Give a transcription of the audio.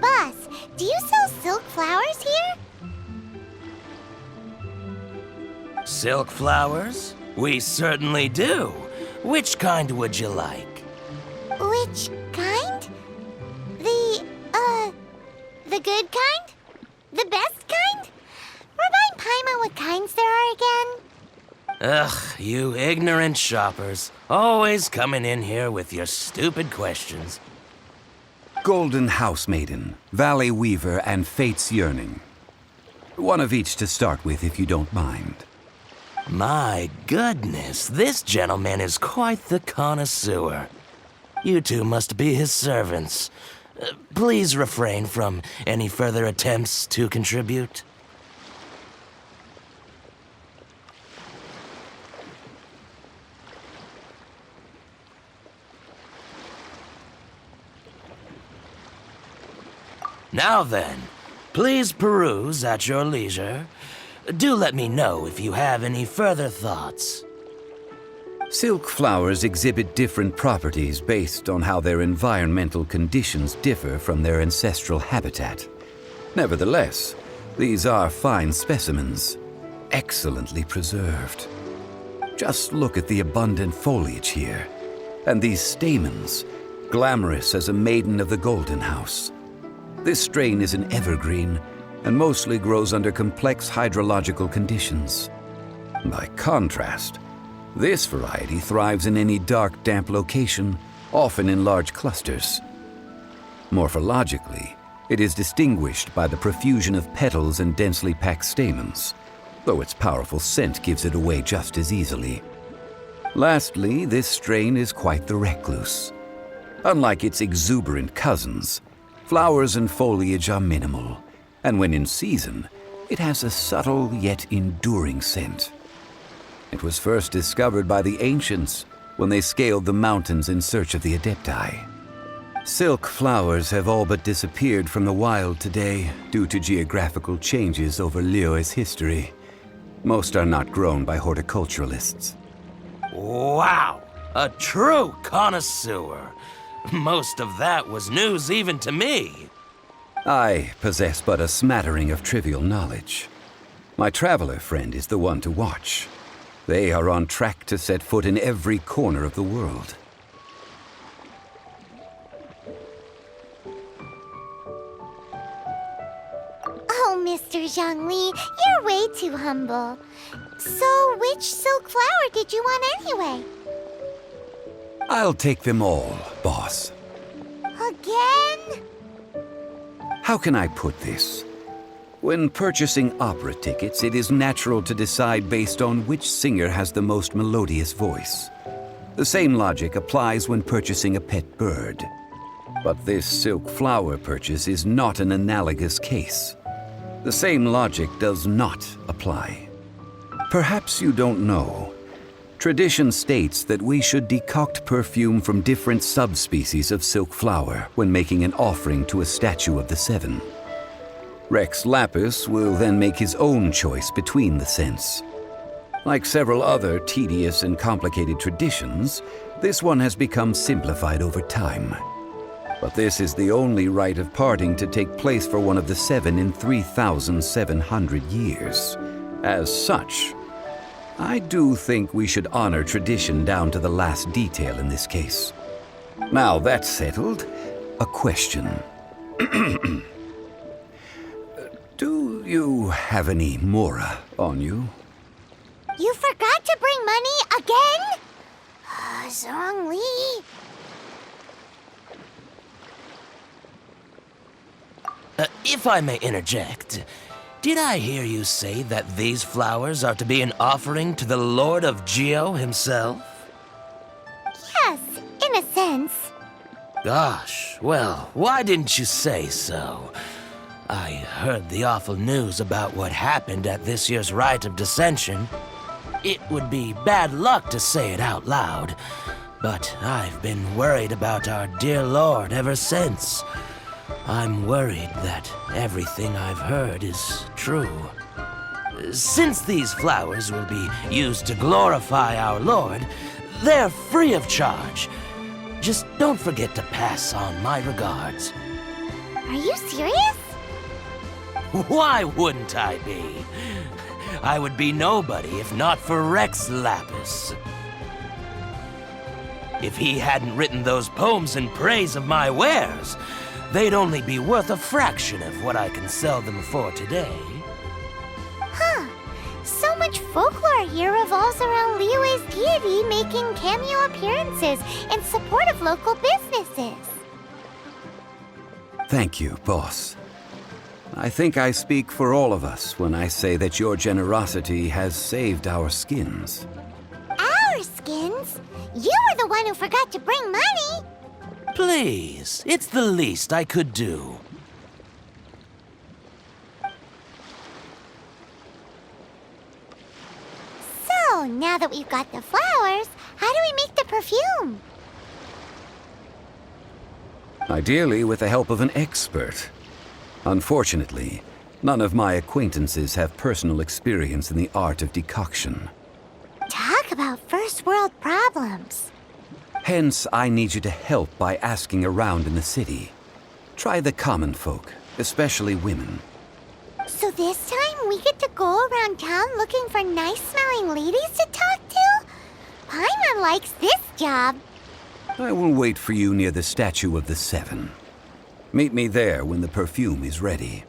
Boss, do you sell silk flowers here? Silk flowers? We certainly do. Which kind would you like? Which kind? The good kind? The best kind? Remind Paimon what kinds there are again? Ugh, you ignorant shoppers. Always coming in here with your stupid questions. Golden House Maiden, Valley Weaver, and Fate's Yearning. One of each to start with, if you don't mind. My goodness, this gentleman is quite the connoisseur. You two must be his servants. Please refrain from any further attempts to contribute. Now then, please peruse at your leisure. Do let me know if you have any further thoughts. Silk flowers exhibit different properties based on how their environmental conditions differ from their ancestral habitat. Nevertheless, these are fine specimens, excellently preserved. Just look at the abundant foliage here, and these stamens, glamorous as a maiden of the Golden House. This strain is an evergreen and mostly grows under complex hydrological conditions. By contrast, this variety thrives in any dark, damp location, often in large clusters. Morphologically, it is distinguished by the profusion of petals and densely packed stamens, though its powerful scent gives it away just as easily. Lastly, this strain is quite the recluse. Unlike its exuberant cousins, flowers and foliage are minimal, and when in season, it has a subtle yet enduring scent. It was first discovered by the ancients when they scaled the mountains in search of the Adepti. Silk flowers have all but disappeared from the wild today due to geographical changes over Liyue's history. Most are not grown by horticulturalists. Wow! A true connoisseur! Most of that was news even to me. I possess but a smattering of trivial knowledge. My traveler friend is the one to watch. They are on track to set foot in every corner of the world. Oh, Mr. Zhongli, you're way too humble. So, which silk flower did you want anyway? I'll take them all, boss. Again? How can I put this? When purchasing opera tickets, it is natural to decide based on which singer has the most melodious voice. The same logic applies when purchasing a pet bird. But this silk flower purchase is not an analogous case. The same logic does not apply. Perhaps you don't know. Tradition states that we should decoct perfume from different subspecies of silk flower when making an offering to a statue of the Seven. Rex Lapis will then make his own choice between the scents. Like several other tedious and complicated traditions, this one has become simplified over time. But this is the only rite of parting to take place for one of the Seven in 3,700 years. As such, I do think we should honor tradition down to the last detail in this case. Now that's settled, a question. Do you have any mora on you? You forgot to bring money again? Zhongli. If I may interject, did I hear you say that these flowers are to be an offering to the Lord of Geo himself? Yes, in a sense. Gosh, well, why didn't you say so? I heard the awful news about what happened at this year's Rite of Dissension. It would be bad luck to say it out loud, but I've been worried about our dear Lord ever since. I'm worried that everything I've heard is true. Since these flowers will be used to glorify our Lord, they're free of charge. Just don't forget to pass on my regards. Are you serious? Why wouldn't I be? I would be nobody if not for Rex Lapis. If he hadn't written those poems in praise of my wares, they'd only be worth a fraction of what I can sell them for today. Huh. So much folklore here revolves around Liyue's deity making cameo appearances in support of local businesses. Thank you, boss. I think I speak for all of us when I say that your generosity has saved our skins. Our skins? You were the one who forgot to bring money. Please, it's the least I could do. So, now that we've got the flowers, how do we make the perfume? Ideally with the help of an expert. Unfortunately, none of my acquaintances have personal experience in the art of decoction. Talk about first world problems. Hence, I need you to help by asking around in the city. Try the common folk, especially women. So this time we get to go around town looking for nice-smelling ladies to talk to? Paimon likes this job. I will wait for you near the statue of the Seven. Meet me there when the perfume is ready.